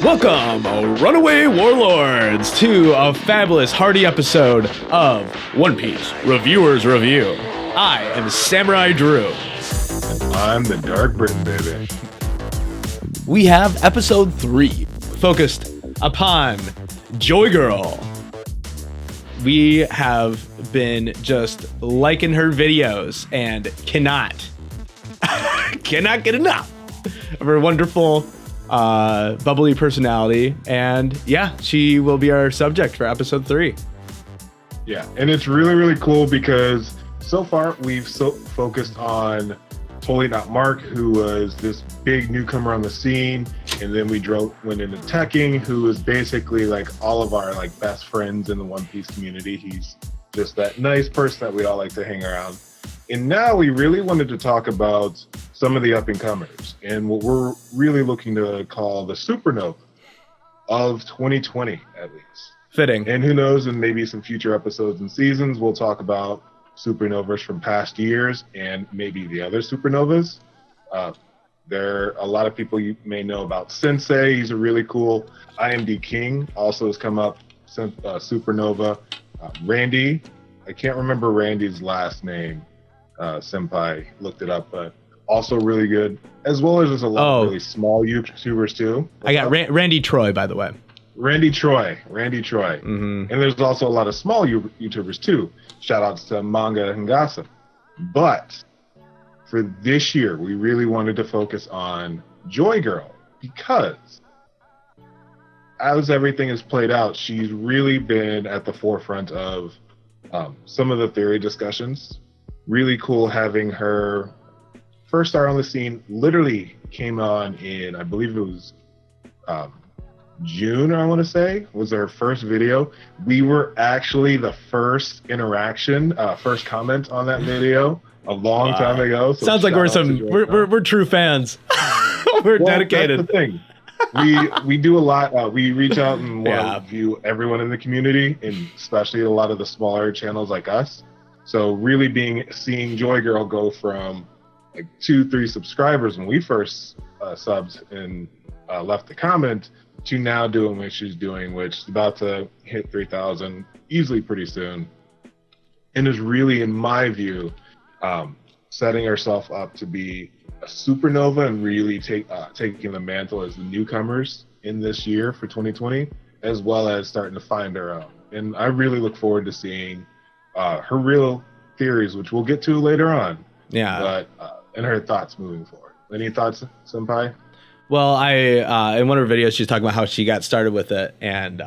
Welcome, Runaway Warlords, to a fabulous, hearty episode of One Piece Reviewers Review. I am Samurai Drew. And I'm the DarkBritton, baby. We have episode 3, focused upon Joy Girl. We have been just liking her videos and cannot get enough of her wonderful bubbly personality, and yeah, she will be our subject for episode 3. Yeah, and it's really cool because so far we've focused on Totally Not Mark, who was this big newcomer on the scene, and then we went into Tekking, who is basically like all of our like best friends in the One Piece community. He's just that nice person that we all like to hang around. And now we really wanted to talk about some of the up-and-comers and what we're really looking to call the Supernova of 2020, at least. Fitting. And who knows, in maybe some future episodes and seasons, we'll talk about supernovas from past years and maybe the other supernovas. There are a lot of people you may know about Sensei. He's a really cool IMD King, also has come up since Supernova. Randy, I can't remember Randy's last name. Senpai looked it up, but also really good, as well as there's a lot of really small YouTubers too. I got Randy Troy, by the way. Randy Troy. Mm-hmm. And there's also a lot of small YouTubers too. Shout outs to Manga and Gossip. But for this year, we really wanted to focus on Joy Girl because as everything has played out, she's really been at the forefront of some of the theory discussions. Really cool having her first star on the scene. Literally came on in, I believe it was June, I want to say, was her first video. We were actually the first interaction, first comment on that video a long time ago. So sounds like we're true fans. We're dedicated. That's the thing. We do a lot. We reach out and want to view everyone in the community, and especially a lot of the smaller channels like us. So really seeing Joy Girl go from like 2-3 subscribers when we first subbed and left the comment to now doing what she's doing, which is about to hit 3,000 easily pretty soon, and is really, in my view, setting herself up to be a supernova and really taking the mantle as the newcomers in this year for 2020, as well as starting to find her own. And I really look forward to seeing her real theories, which we'll get to later on. Yeah. But and her thoughts moving forward. Any thoughts, Senpai? Well, I in one of her videos, she's talking about how she got started with it, and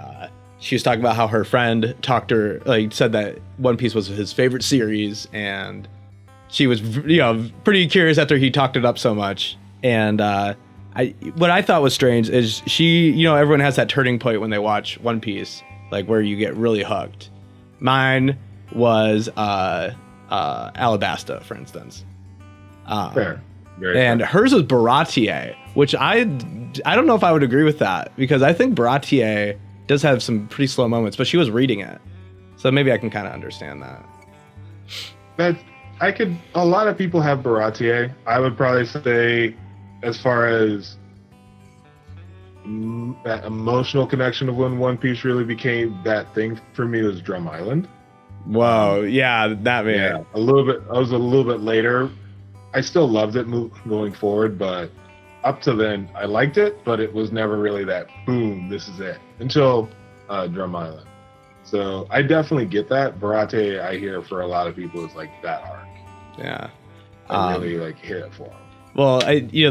she was talking about how her friend said that One Piece was his favorite series, and she was pretty curious after he talked it up so much. And what I thought was strange is she, everyone has that turning point when they watch One Piece, like where you get really hooked. Mine was Alabasta, for instance. Fair. And hers was Baratier, which I don't know if I would agree with that, because I think Baratier does have some pretty slow moments, but she was reading it, so maybe I can kind of understand that. A lot of people have Baratier. I would probably say, as far as that emotional connection of when One Piece really became that thing for me, was Drum Island. Whoa, yeah, that man. Yeah, a little bit. I was a little bit later. I still loved it going forward, but up to then, I liked it, but it was never really that boom, this is it, until Drum Island. So I definitely get that. Barate, I hear for a lot of people, is like that arc. Yeah, I really hit it for them. Well,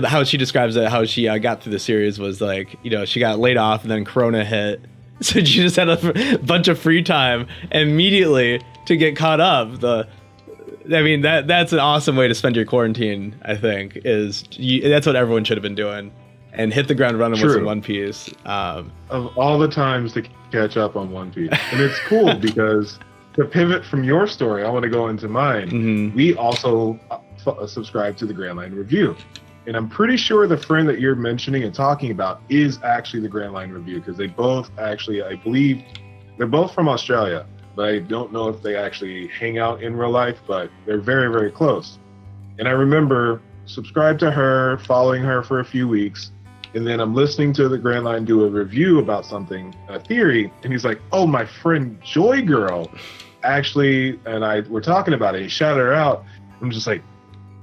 how she describes it, how she got through the series was like, she got laid off and then Corona hit. So she just had a bunch of free time immediately to get caught up. That's an awesome way to spend your quarantine, I think, that's what everyone should have been doing, and hit the ground running with some One Piece. Of all the times to catch up on One Piece. And it's cool because to pivot from your story, I want to go into mine. Mm-hmm. We also subscribe to the Grand Line Review. And I'm pretty sure the friend that you're mentioning and talking about is actually the Grand Line Review, because they both actually, I believe, they're both from Australia, but I don't know if they actually hang out in real life, but they're very, very close. And I remember subscribed to her, following her for a few weeks, And then I'm listening to the Grand Line do a review about something, a theory, and he's like, "Oh, my friend Joy Girl actually," and I were talking about it. He shouted her out. I'm just like,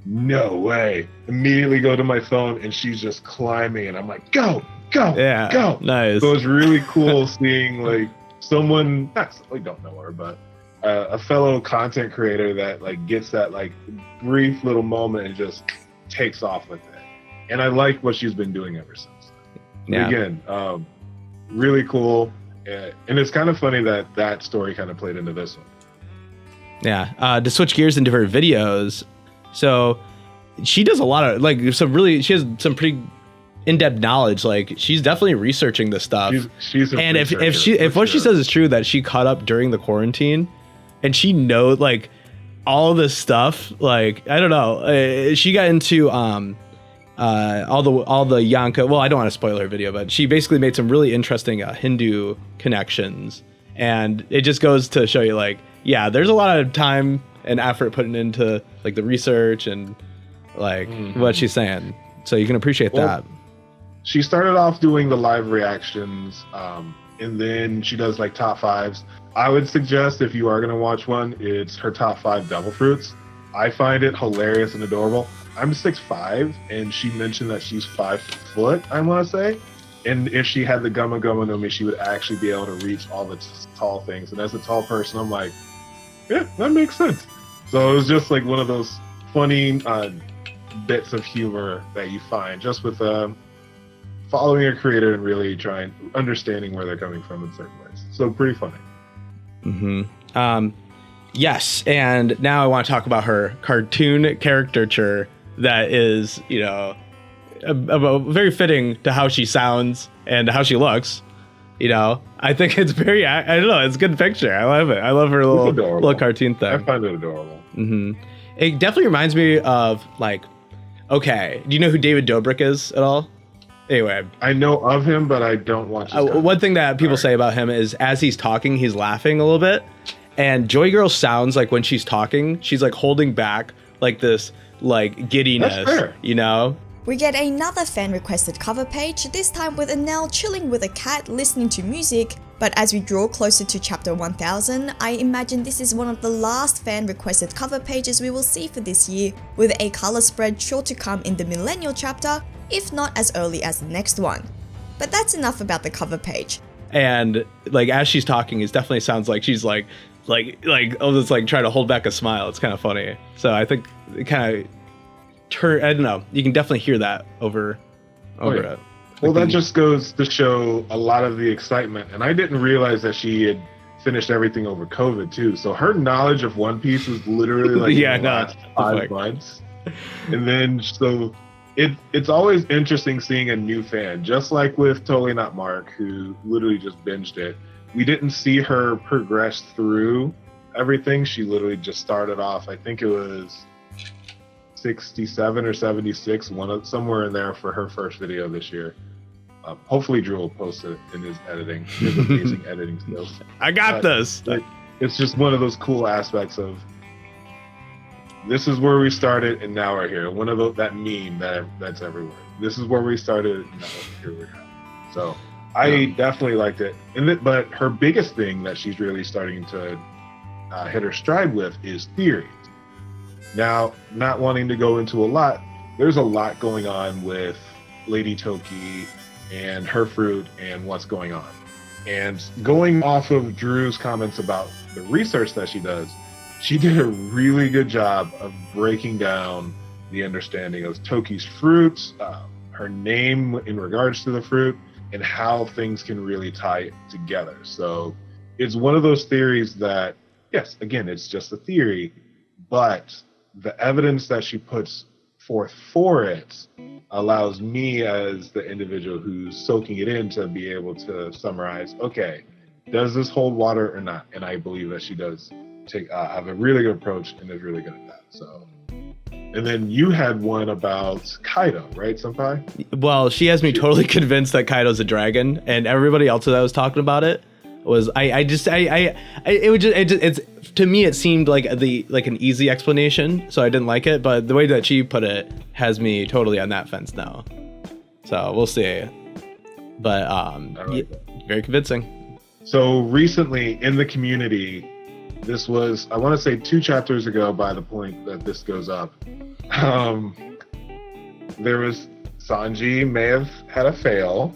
no way. Immediately go to my phone, and she's just climbing, and I'm like, go, Yeah, go. nice. So it's really cool seeing like someone, we don't know her, but a fellow content creator that like gets that like brief little moment and just takes off with it. And I like what she's been doing ever since. Yeah. Again, really cool. And it's kind of funny that that story kind of played into this one. Yeah. To switch gears into her videos. So she does a lot of like she has some pretty in-depth knowledge. Like she's definitely researching this stuff. She's a and if what she says is true, that she caught up during the quarantine and she knows like all this stuff, like, I don't know. She got into, all the Yanka. Well, I don't want to spoil her video, but she basically made some really interesting Hindu connections, and it just goes to show you, like, yeah, there's a lot of time and effort putting into like the research and like what she's saying, so you can appreciate that. She started off doing the live reactions, and then she does like top fives. I would suggest if you are going to watch one, it's her top 5 devil fruits. I find it hilarious and adorable. I'm 6'5", and she mentioned that she's 5 foot, I want to say. And if she had the Gumma Gumma no Mi, she would actually be able to reach all the tall things. And as a tall person, I'm like, yeah, that makes sense. So it was just like one of those funny bits of humor that you find just with following a creator and really understanding where they're coming from in certain ways. So pretty funny. Yes, and now I want to talk about her cartoon caricature that is, you know, very fitting to how she sounds and how she looks. You know, I think it's very, I don't know, it's a good picture. I love it. I love her little cartoon thing. I find it adorable. It definitely reminds me of, like, okay, do you know who David Dobrik is at all? Anyway, I know of him, but I don't watch his content. One thing that people say about him is as he's talking, he's laughing a little bit. And Joy Girl sounds like when she's talking, she's like holding back like this like giddiness, you know? We get another fan requested cover page, this time with Annelle chilling with a cat listening to music. But as we draw closer to chapter 1000, I imagine this is one of the last fan requested cover pages we will see for this year, with a color spread sure to come in the millennial chapter, if not as early as the next one. But that's enough about the cover page. And like as she's talking, it definitely sounds like she's like almost like trying to hold back a smile. It's kind of funny. So I think it kind of I don't know. You can definitely hear that over it. Well, that just goes to show a lot of the excitement. And I didn't realize that she had finished everything over COVID too. So her knowledge of One Piece was literally like the last 5 months. And then so it's always interesting seeing a new fan, just like with Totally Not Mark, who literally just binged it. We didn't see her progress through everything. She literally just started off, I think it was 67 or 76, somewhere in there for her first video this year. Hopefully Drew will post it in his editing. He has amazing editing skills. I got this. It's just one of those cool aspects of this is where we started and now we're here. One of that meme that's everywhere. This is where we started and now here we are. So I definitely liked it. But her biggest thing that she's really starting to hit her stride with is theories. Now, not wanting to go into a lot, there's a lot going on with Lady Toki and her fruit and what's going on. And going off of Drew's comments about the research that she does, she did a really good job of breaking down the understanding of Toki's fruits, her name in regards to the fruit, and how things can really tie together. So it's one of those theories that, yes, again, it's just a theory, but the evidence that she puts forth for it allows me as the individual who's soaking it in to be able to summarize, okay, does this hold water or not? And I believe that she does have a really good approach and is really good at that. So, and then you had one about Kaido, right, Senpai? Well, she has me totally convinced that Kaido's a dragon, and everybody else that was talking about it was it's to me it seemed like an easy explanation, so I didn't like it, but the way that she put it has me totally on that fence now. So we'll see. But very convincing. So recently in the community, this was, I want to say 2 chapters ago by the point that this goes up, there was Sanji may have had a fail,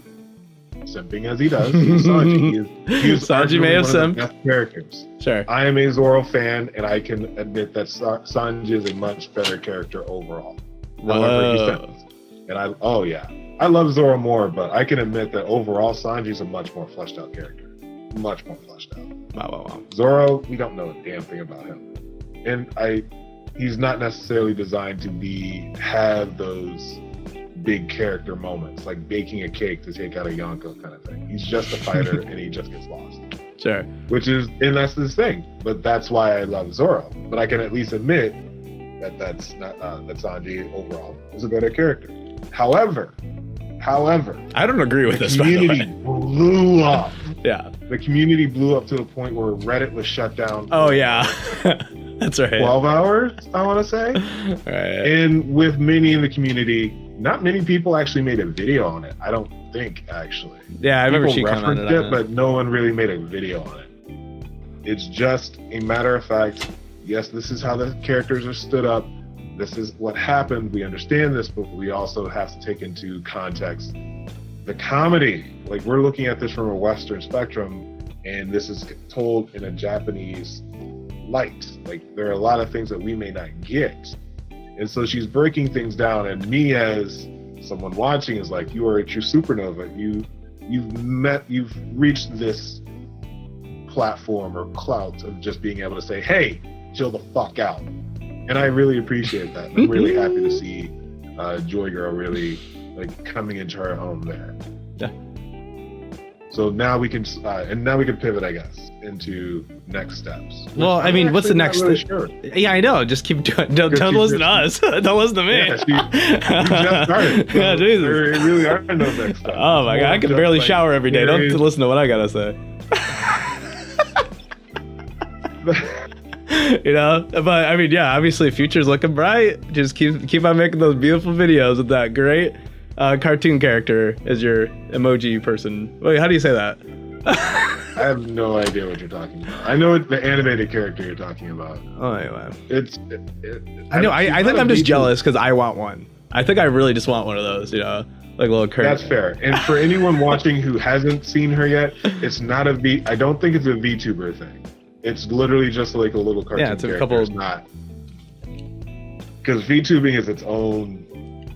simping as he does. Sanji. He's Sanji may have simped. Best characters. Sure. I am a Zoro fan, and I can admit that Sanji is a much better character overall. However, he simped. And I love Zoro more, but I can admit that overall Sanji's a much more fleshed out character. Much more fleshed out. Wow. Zoro, we don't know a damn thing about him. And he's not necessarily designed to have those big character moments, like baking a cake to take out a Yonko kind of thing. He's just a fighter and he just gets lost. Sure. And that's his thing. But that's why I love Zoro. But I can at least admit that's not that Sanji overall is a better character. However, I don't agree with this. The community blew up. Yeah. The community blew up to the point where Reddit was shut down. Oh yeah, that's right. 12 hours, I want to say. Right. And with many in the community, not many people actually made a video on it. I don't think actually. Yeah, I remember she people commented referenced on it, but no one really made a video on it. It's just a matter of fact. Yes, this is how the characters are stood up. This is what happened. We understand this, but we also have to take into context the comedy. Like, we're looking at this from a Western spectrum, and this is told in a Japanese light. Like, there are a lot of things that we may not get. And so she's breaking things down, and me as someone watching is like, you are a true supernova. You've reached this platform or clout of just being able to say, hey, chill the fuck out. And I really appreciate that. I'm really happy to see Joy Girl really like coming into her own there. Yeah. So now we can pivot, I guess, into next steps. Well, I mean, what's the next? Really sure. Yeah, I know. Just keep doing. Don't listen to us. Don't listen to me. Yeah, you just started. So yeah, Jesus. There really are no next steps. Oh my God, I can barely shower every day. Don't listen to what I gotta say. You know, but I mean, yeah, obviously, future's looking bright. Just keep on making those beautiful videos with that great cartoon character as your emoji person. Wait, how do you say that? I have no idea what you're talking about. I know the animated character you're talking about. Oh, anyway. I know. I think I'm just jealous because I want one. I think I really just want one of those. You know, like a little curtain. That's fair. And for anyone watching who hasn't seen her yet, it's not a V. I don't think it's a VTuber thing. It's literally just like a little cartoon. Yeah, it's a character. couple. It's not, because VTubing is its own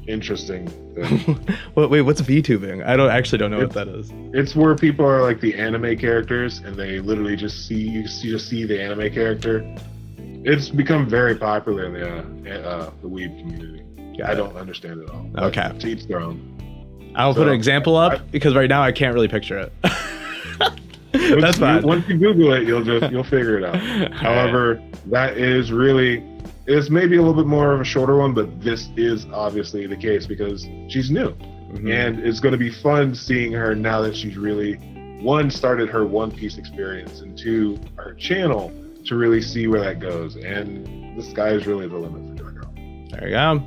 interesting thing. Wait, what's VTubing? I don't know what that is. It's where people are like the anime characters, and they literally just see the anime character. It's become very popular in the weeb community. I don't understand it all. Okay, to each their own. I'll put an example up because right now I can't really picture it. That's fine. Once you Google it, you'll figure it out. However, that is really, it's maybe a little bit more of a shorter one, but this is obviously the case because she's new. Mm-hmm. And it's going to be fun seeing her now that she's really, one, started her One Piece experience, and two, her channel, to really see where that goes. And the sky is really the limit for Joy Girl. There you go.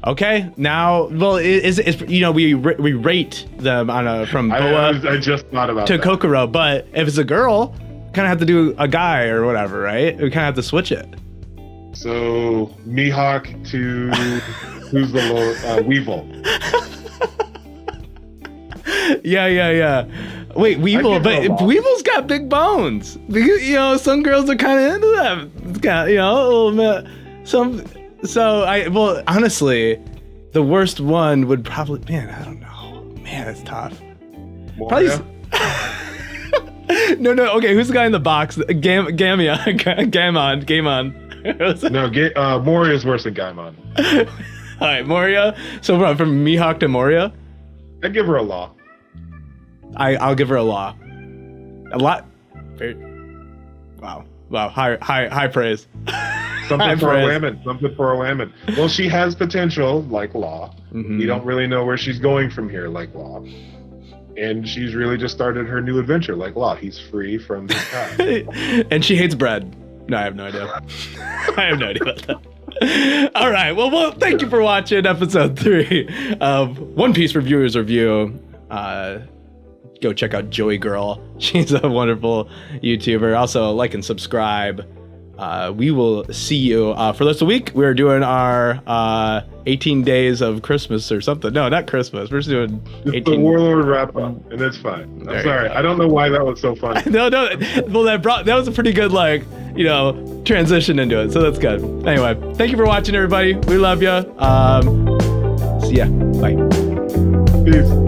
Okay, now, well, is you know, we rate them on from Boa I just thought about to that. Kokoro, but if it's a girl, kind of have to do a guy or whatever, right? We kind of have to switch it. So Mihawk to who's the low Weevil? Yeah. Wait, Weevil, but Weevil's got big bones. You know, some girls are kind of into that. It's got, you know, a little bit some. So honestly, the worst one would probably, man, I don't know. Man, it's tough. Moria? Probably. No. Okay, who's the guy in the box? Gamon. No, Moria is worse than Gaimon. All right, Moria. So from Mihawk to Moria, I'd give her a law. I'll give her a law. A lot. Wow. High praise. Something for a woman. Well, she has potential, like Law. Mm-hmm. We don't really know where she's going from here, like Law. And she's really just started her new adventure, like Law. He's free from his past. And she hates bread. No, I have no idea. I have no idea about that. All right. Well, thank you for watching episode 3 of One Piece Reviewers Review. Go check out Joey Girl. She's a wonderful YouTuber. Also, like and subscribe. We will see you for the rest of the week. We're doing our 18 days of Christmas or something. No, not Christmas. We're just doing 18. It's the Warlord wrap up, and it's fine. I'm sorry. I don't know why that was so funny. No. Well, that was a pretty good transition into it. So that's good. Anyway, thank you for watching, everybody. We love you. See ya. Bye. Peace.